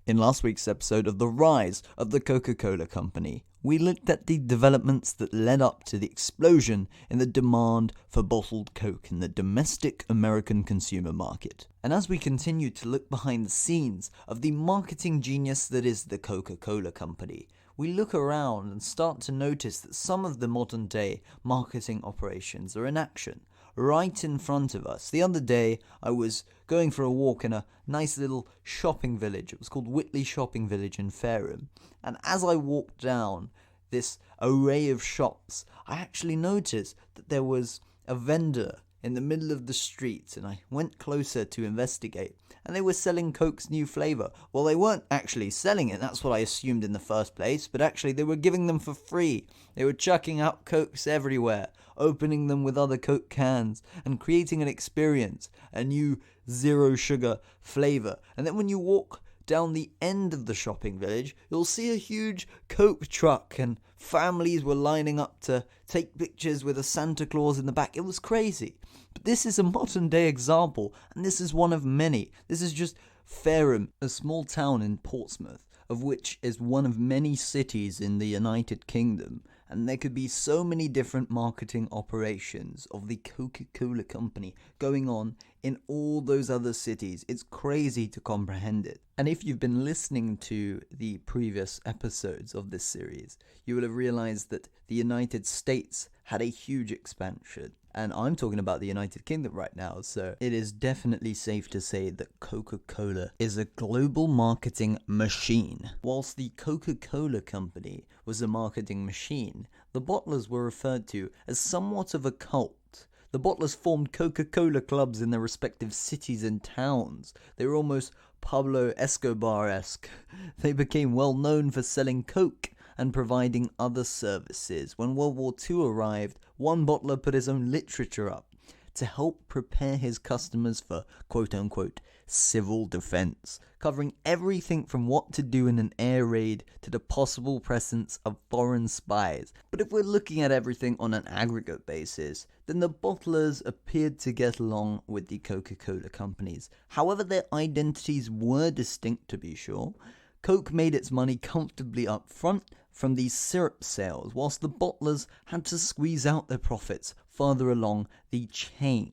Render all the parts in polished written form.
In last week's episode of The Rise of the Coca-Cola Company, we looked at the developments that led up to the explosion in the demand for bottled Coke in the domestic American consumer market. And as we continue to look behind the scenes of the marketing genius that is the Coca-Cola Company, we look around and start to notice that some of the modern day marketing operations are in action right in front of us. The other day, I was going for a walk in a nice little shopping village. It was called Whitley Shopping Village in Fareham. And as I walked down this array of shops, I actually noticed that there was a vendor in the middle of the street, and I went closer to investigate, and they were selling Coke's new flavour. Well, they weren't actually selling it, that's what I assumed in the first place, but actually they were giving them for free. They were chucking out Cokes everywhere, opening them with other Coke cans, and creating an experience, a new zero sugar flavour. And then when you walk down the end of the shopping village, you'll see a huge Coke truck, and families were lining up to take pictures with a Santa Claus in the back. It was crazy. But this is a modern day example, and this is one of many. This is just Fareham, a small town in Portsmouth, of which is one of many cities in the United Kingdom. And there could be so many different marketing operations of the Coca-Cola Company going on in all those other cities. It's crazy to comprehend it. And if you've been listening to the previous episodes of this series, you will have realized that the United States had a huge expansion. And I'm talking about the United Kingdom right now, so it is definitely safe to say that Coca-Cola is a global marketing machine. Whilst the Coca-Cola Company was a marketing machine, the bottlers were referred to as somewhat of a cult. The bottlers formed Coca-Cola clubs in their respective cities and towns. They were almost Pablo Escobar-esque. They became well known for selling Coke and providing other services. When World War II arrived, one bottler put his own literature up to help prepare his customers for quote-unquote civil defense, covering everything from what to do in an air raid to the possible presence of foreign spies. But if we're looking at everything on an aggregate basis, then the bottlers appeared to get along with the Coca-Cola companies. However, their identities were distinct, to be sure. Coke made its money comfortably up front from these syrup sales, whilst the bottlers had to squeeze out their profits further along the chain.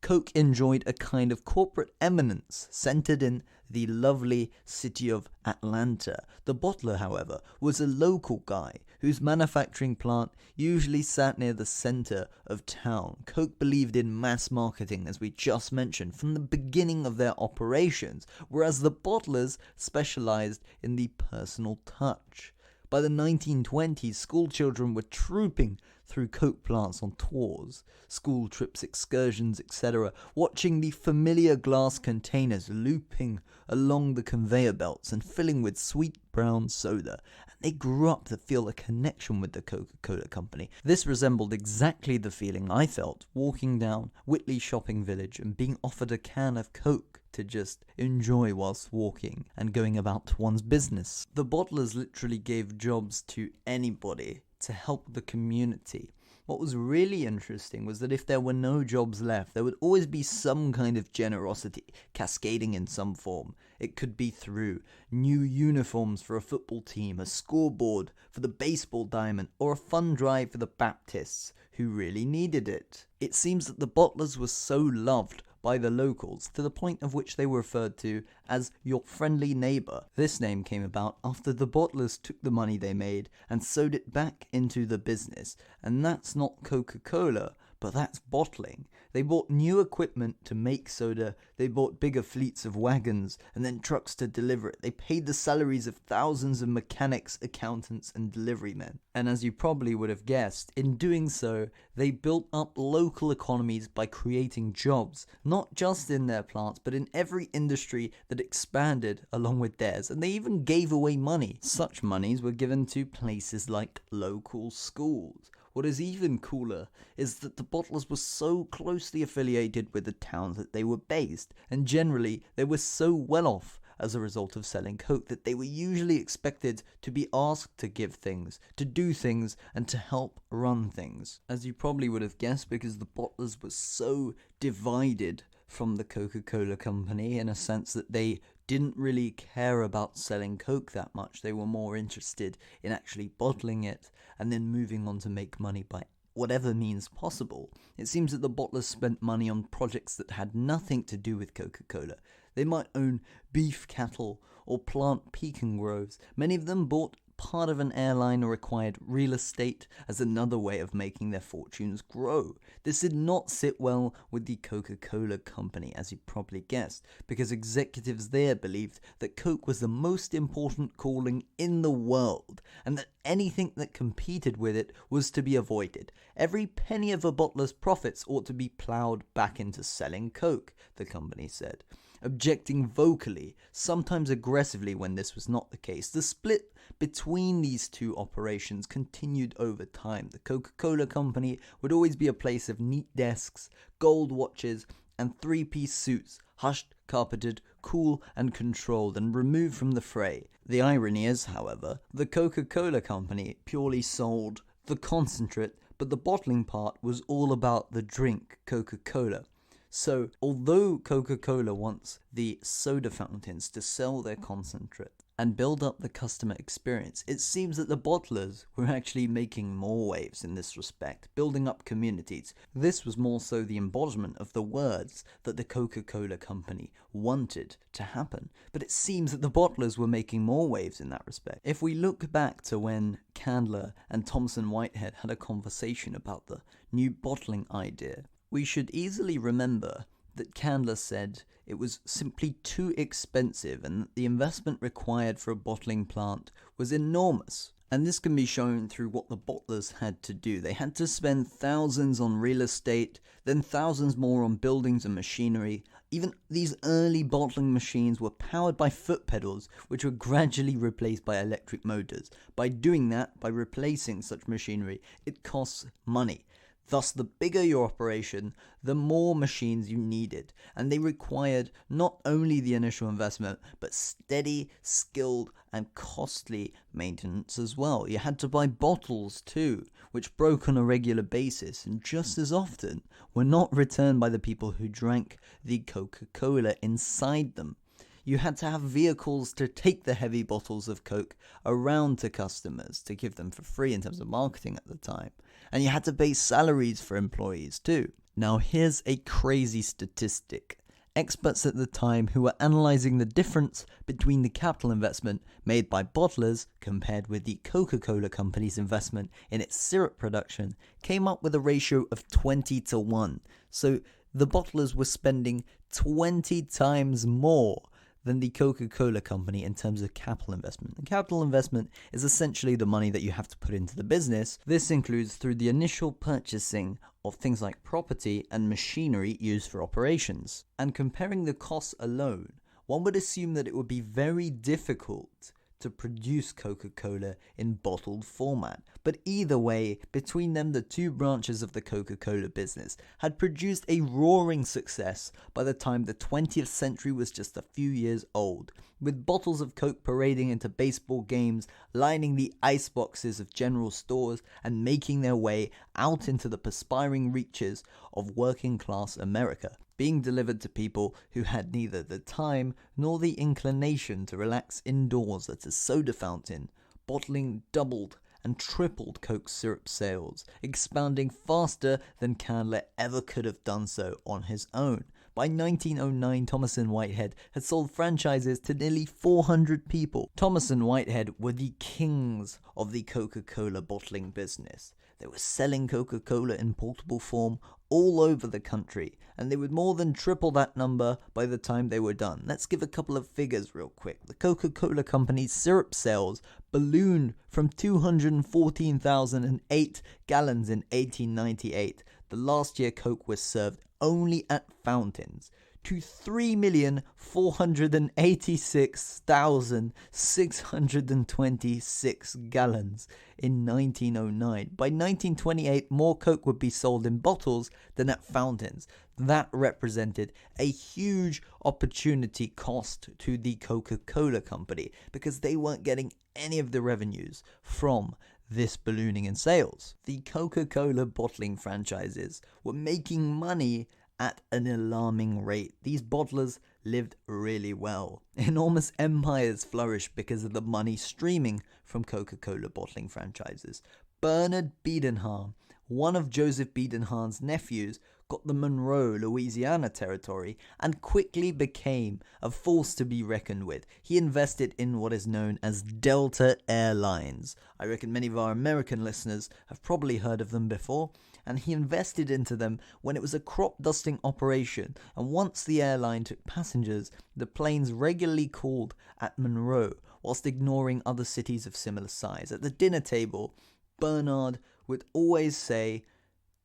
Coke enjoyed a kind of corporate eminence centered in the lovely city of Atlanta. The bottler, however, was a local guy whose manufacturing plant usually sat near the center of town. Coke believed in mass marketing, as we just mentioned, from the beginning of their operations, whereas the bottlers specialized in the personal touch. By the 1920s, school children were trooping through Coke plants on tours, school trips, excursions, etc., watching the familiar glass containers looping along the conveyor belts and filling with sweet brown soda. And they grew up to feel a connection with the Coca-Cola Company. This resembled exactly the feeling I felt walking down Whitley Shopping Village and being offered a can of Coke to just enjoy whilst walking and going about one's business. The bottlers literally gave jobs to anybody to help the community. What was really interesting was that if there were no jobs left, there would always be some kind of generosity cascading in some form. It could be through new uniforms for a football team, a scoreboard for the baseball diamond, or a fund drive for the Baptists who really needed it. It seems that the bottlers were so loved by the locals, to the point of which they were referred to as your friendly neighbour. This name came about after the bottlers took the money they made and sewed it back into the business. And that's not Coca-Cola, but that's bottling. They bought new equipment to make soda, they bought bigger fleets of wagons, and then trucks to deliver it. They paid the salaries of thousands of mechanics, accountants, and delivery men. And as you probably would have guessed, in doing so, they built up local economies by creating jobs, not just in their plants, but in every industry that expanded along with theirs. And they even gave away money. Such monies were given to places like local schools. What is even cooler is that the bottlers were so closely affiliated with the towns that they were based, and generally they were so well off as a result of selling Coke that they were usually expected to be asked to give things, to do things, and to help run things. As you probably would have guessed, because the bottlers were so divided from the Coca-Cola Company in a sense that they didn't really care about selling Coke that much. They were more interested in actually bottling it and then moving on to make money by whatever means possible. It seems that the bottlers spent money on projects that had nothing to do with Coca-Cola. They might own beef cattle or plant pecan groves. Many of them bought part of an airline or acquired real estate as another way of making their fortunes grow. This did not sit well with the Coca-Cola Company, as you probably guessed, because executives there believed that Coke was the most important calling in the world, and that anything that competed with it was to be avoided. Every penny of a bottler's profits ought to be ploughed back into selling Coke, the company said, objecting vocally, sometimes aggressively when this was not the case. The split between these two operations continued over time. The Coca-Cola Company would always be a place of neat desks, gold watches, and three-piece suits, hushed, carpeted, cool and controlled, and removed from the fray. The irony is, however, the Coca-Cola Company purely sold the concentrate, but the bottling part was all about the drink, Coca-Cola. So, although Coca-Cola wants the soda fountains to sell their concentrate and build up the customer experience, it seems that the bottlers were actually making more waves in this respect, building up communities. This was more so the embodiment of the words that the Coca-Cola Company wanted to happen. But it seems that the bottlers were making more waves in that respect. If we look back to when Candler and Thomson Whitehead had a conversation about the new bottling idea, we should easily remember that Candler said it was simply too expensive and that the investment required for a bottling plant was enormous. And this can be shown through what the bottlers had to do. They had to spend thousands on real estate, then thousands more on buildings and machinery. Even these early bottling machines were powered by foot pedals, which were gradually replaced by electric motors. By doing that, by replacing such machinery, it costs money. Thus, the bigger your operation, the more machines you needed, and they required not only the initial investment, but steady, skilled, and costly maintenance as well. You had to buy bottles too, which broke on a regular basis, and just as often were not returned by the people who drank the Coca-Cola inside them. You had to have vehicles to take the heavy bottles of Coke around to customers to give them for free in terms of marketing at the time. And you had to pay salaries for employees too. Now here's a crazy statistic. Experts at the time who were analysing the difference between the capital investment made by bottlers compared with the Coca-Cola Company's investment in its syrup production came up with a ratio of 20-1. So the bottlers were spending 20 times more than the Coca-Cola Company in terms of capital investment. And capital investment is essentially the money that you have to put into the business. This includes through the initial purchasing of things like property and machinery used for operations. And comparing the costs alone, one would assume that it would be very difficult to produce Coca-Cola in bottled format. But either way, between them, the two branches of the Coca-Cola business had produced a roaring success by the time the 20th century was just a few years old, with bottles of Coke parading into baseball games, lining the ice boxes of general stores, and making their way out into the perspiring reaches of working class America, being delivered to people who had neither the time nor the inclination to relax indoors at a soda fountain. Bottling doubled and tripled Coke syrup sales, expanding faster than Candler ever could have done so on his own. By 1909, Thomas and Whitehead had sold franchises to nearly 400 people. Thomas and Whitehead were the kings of the Coca-Cola bottling business. They were selling Coca-Cola in portable form all over the country, and they would more than triple that number by the time they were done. Let's give a couple of figures real quick. The Coca-Cola Company's syrup sales ballooned from 214,008 gallons in 1898, the last year Coke was served only at fountains, to 3,486,626 gallons in 1909. By 1928, more Coke would be sold in bottles than at fountains. That represented a huge opportunity cost to the Coca-Cola Company because they weren't getting any of the revenues from this ballooning in sales. The Coca-Cola bottling franchises were making money at an alarming rate. These bottlers lived really well. Enormous empires flourished because of the money streaming from Coca-Cola bottling franchises. Bernard Biedenharn, one of Joseph Biedenharn's nephews, got the Monroe, Louisiana territory and quickly became a force to be reckoned with. He invested in what is known as Delta Airlines. I reckon many of our American listeners have probably heard of them before, and he invested into them when it was a crop dusting operation, and once the airline took passengers, the planes regularly called at Monroe whilst ignoring other cities of similar size. At the dinner table, Bernard would always say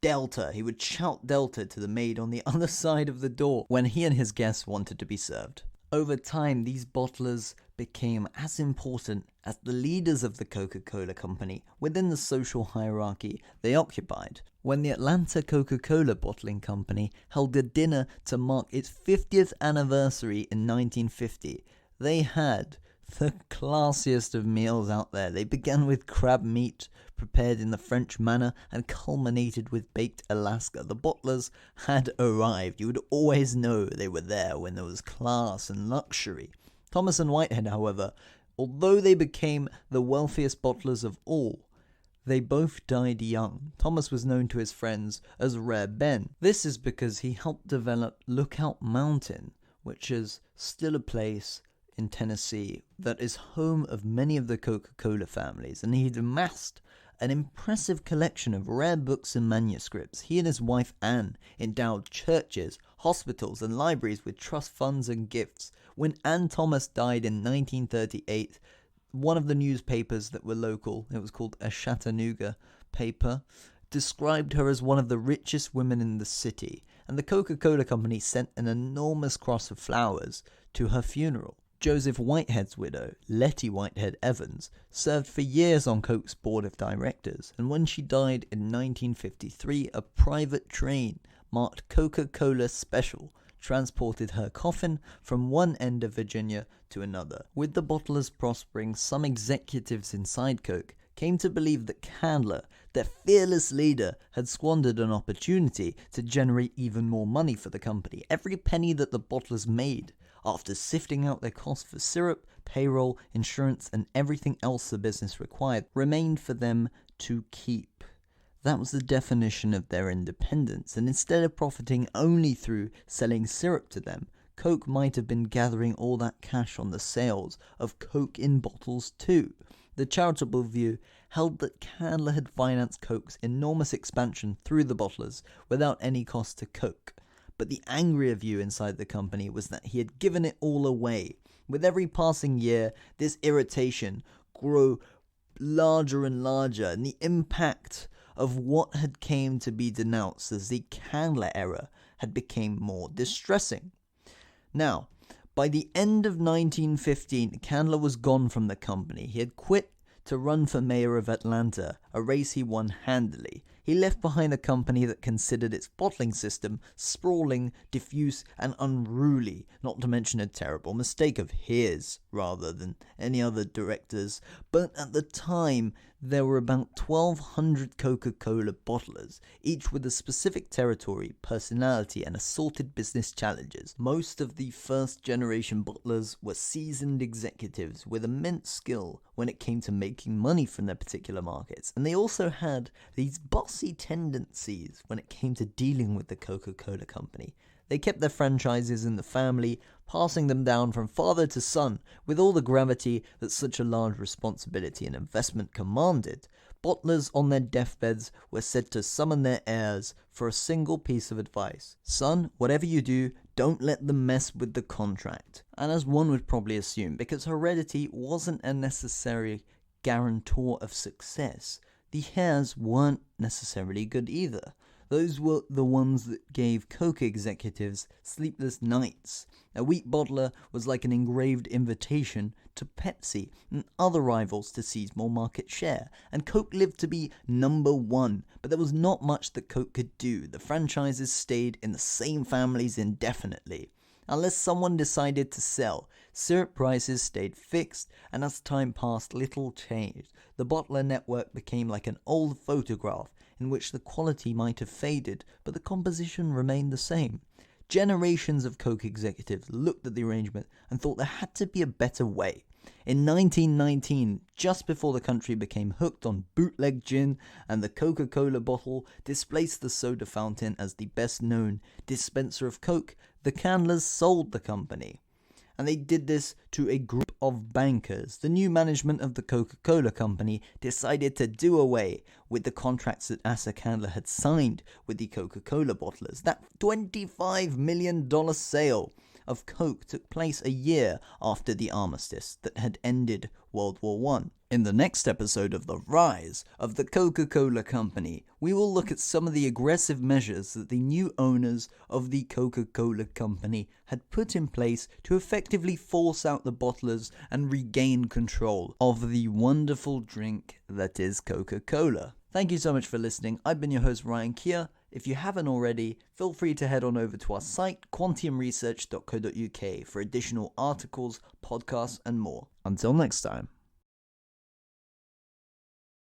Delta. He would shout Delta to the maid on the other side of the door when he and his guests wanted to be served. Over time, these bottlers became as important as the leaders of the Coca-Cola Company within the social hierarchy they occupied. When the Atlanta Coca-Cola Bottling Company held a dinner to mark its 50th anniversary in 1950, they had the classiest of meals out there. They began with crab meat, prepared in the French manner, and culminated with baked Alaska. The bottlers had arrived. You would always know they were there when there was class and luxury. Thomas and Whitehead, however, although they became the wealthiest bottlers of all, they both died young. Thomas was known to his friends as Rare Ben. This is because he helped develop Lookout Mountain, which is still a place in Tennessee that is home of many of the Coca-Cola families, and he'd amassed an impressive collection of rare books and manuscripts. He and his wife Anne endowed churches, hospitals, and libraries with trust funds and gifts. When Anne Thomas died in 1938, one of the newspapers that were local, it was called a Chattanooga paper, described her as one of the richest women in the city, and the Coca-Cola Company sent an enormous cross of flowers to her funeral. Joseph Whitehead's widow, Letty Whitehead Evans, served for years on Coke's board of directors, and when she died in 1953, a private train marked Coca-Cola Special transported her coffin from one end of Virginia to another. With the bottlers prospering, some executives inside Coke came to believe that Candler, their fearless leader, had squandered an opportunity to generate even more money for the company. Every penny that the bottlers made, after sifting out their costs for syrup, payroll, insurance, and everything else the business required, remained for them to keep. That was the definition of their independence, and instead of profiting only through selling syrup to them, Coke might have been gathering all that cash on the sales of Coke in bottles too. The charitable view held that Candler had financed Coke's enormous expansion through the bottlers without any cost to Coke. But the angrier view inside the company was that he had given it all away. With every passing year, this irritation grew larger and larger, and the impact of what had came to be denounced as the Candler era had become more distressing. Now, by the end of 1915, Candler was gone from the company. He had quit to run for mayor of Atlanta, a race he won handily. He left behind a company that considered its bottling system sprawling, diffuse, and unruly, not to mention a terrible mistake of his rather than any other directors. But at the time, there were about 1,200 Coca-Cola bottlers, each with a specific territory, personality, and assorted business challenges. Most of the first-generation bottlers were seasoned executives with immense skill when it came to making money from their particular markets, and they also had these bossy tendencies when it came to dealing with the Coca-Cola Company. They kept their franchises in the family, passing them down from father to son with all the gravity that such a large responsibility and investment commanded. Bottlers on their deathbeds were said to summon their heirs for a single piece of advice. Son, whatever you do, don't let them mess with the contract. And as one would probably assume, because heredity wasn't a necessary guarantor of success, the heirs weren't necessarily good either. Those were the ones that gave Coke executives sleepless nights. A weak bottler was like an engraved invitation to Pepsi and other rivals to seize more market share, and Coke lived to be number one, but there was not much that Coke could do. The franchises stayed in the same families indefinitely. Unless someone decided to sell, syrup prices stayed fixed, and as time passed, little changed. The bottler network became like an old photograph in which the quality might have faded, but the composition remained the same. Generations of Coke executives looked at the arrangement and thought there had to be a better way. In 1919, just before the country became hooked on bootleg gin and the Coca-Cola bottle displaced the soda fountain as the best-known dispenser of Coke, the Candlers sold the company. And they did this to a group of bankers. The new management of the Coca-Cola Company decided to do away with the contracts that Asa Candler had signed with the Coca-Cola bottlers. That $25 million sale of Coke took place a year after the armistice that had ended World War I. In the next episode of The Rise of the Coca-Cola Company, we will look at some of the aggressive measures that the new owners of the Coca-Cola Company had put in place to effectively force out the bottlers and regain control of the wonderful drink that is Coca-Cola. Thank you so much for listening. I've been your host, Ryan Kia. If you haven't already, feel free to head on over to our site, quantiumresearch.co.uk, for additional articles, podcasts, and more. Until next time.